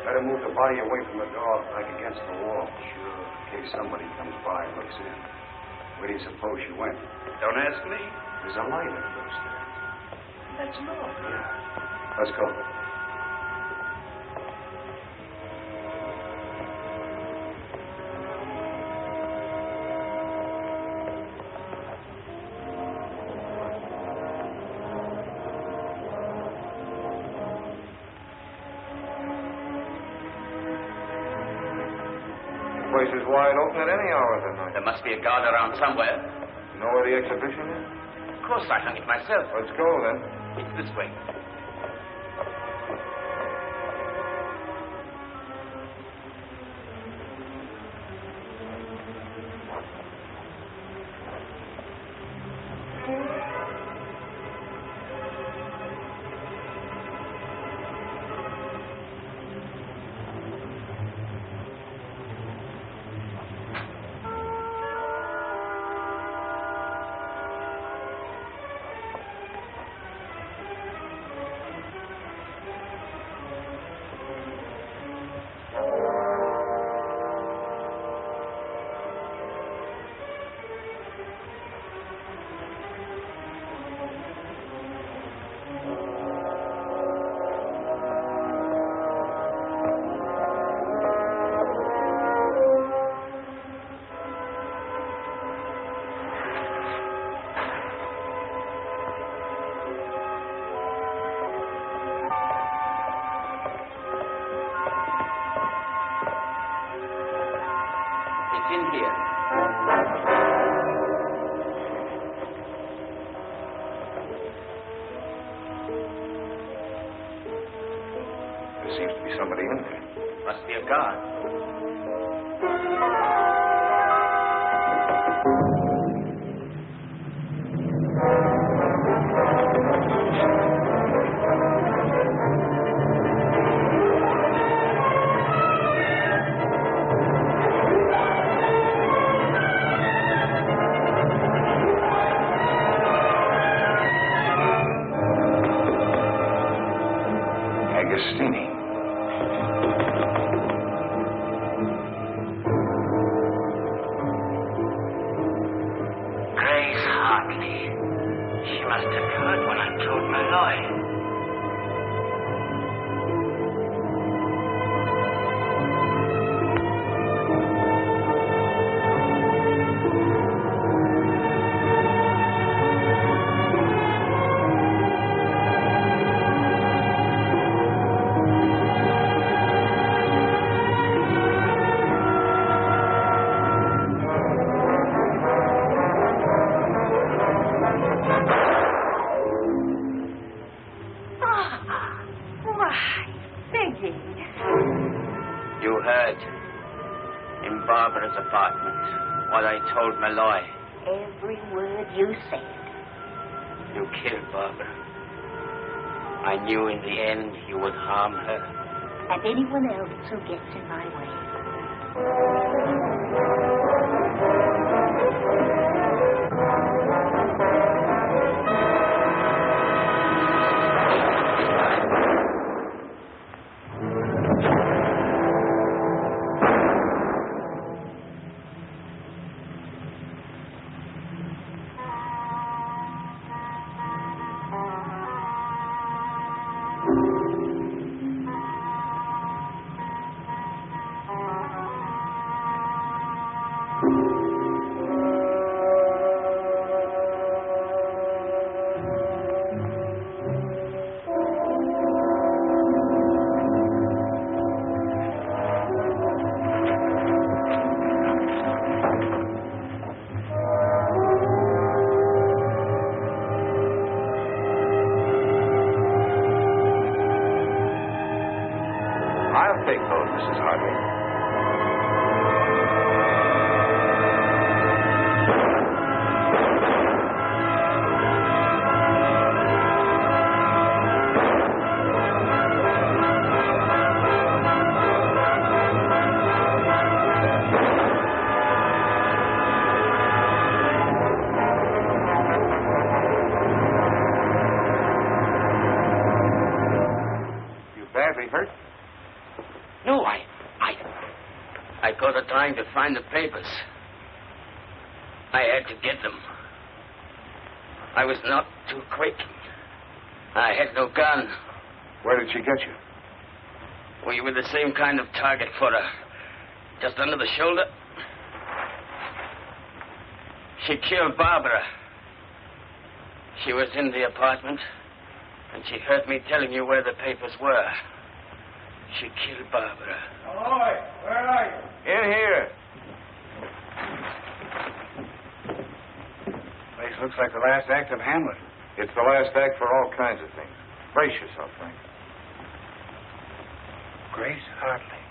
Better move the body away from the door, back against the wall. Sure. In case somebody comes by and looks in. Where do you suppose she went? Don't ask me. There's a light in the upstairs. That's no. Yeah. Let's go. The place is wide open at any hour of the night. There must be a guard around somewhere. You know where the exhibition is? Of course, I hung it myself. Let's go, then. It's this way. There seems to be somebody in there. Must be a guard. Agostini. Grace Hartley. She must have heard when I told Malloy. You heard in Barbara's apartment what I told Malloy. Every word you said. You killed Barbara. I knew in the end you would harm her. And anyone else who gets in my way. I'll take those, Mrs. Hartley. You badly hurt? No, I got a time to find the papers. I had to get them. I was not too quick. I had no gun. Where did she get you? We were the same kind of target for her. Just under the shoulder. She killed Barbara. She was in the apartment, and she heard me telling you where the papers were. She killed Barbara. Malloy, where are you? In here. Place looks like the last act of Hamlet. It's the last act for all kinds of things. Brace yourself, Frank. Grace Hartley.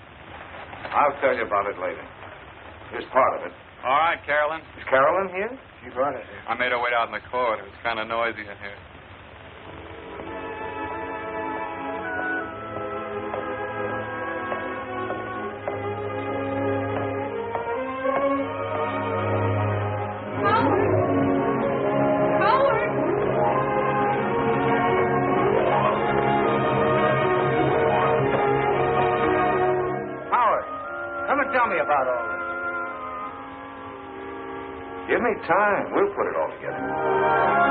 I'll tell you about it later. Here's part of it. All right, Carolyn. Is Carolyn here? She brought us here. I made her wait out in the court. It was kind of noisy in here. Tell me about all this. Give me time. We'll put it all together.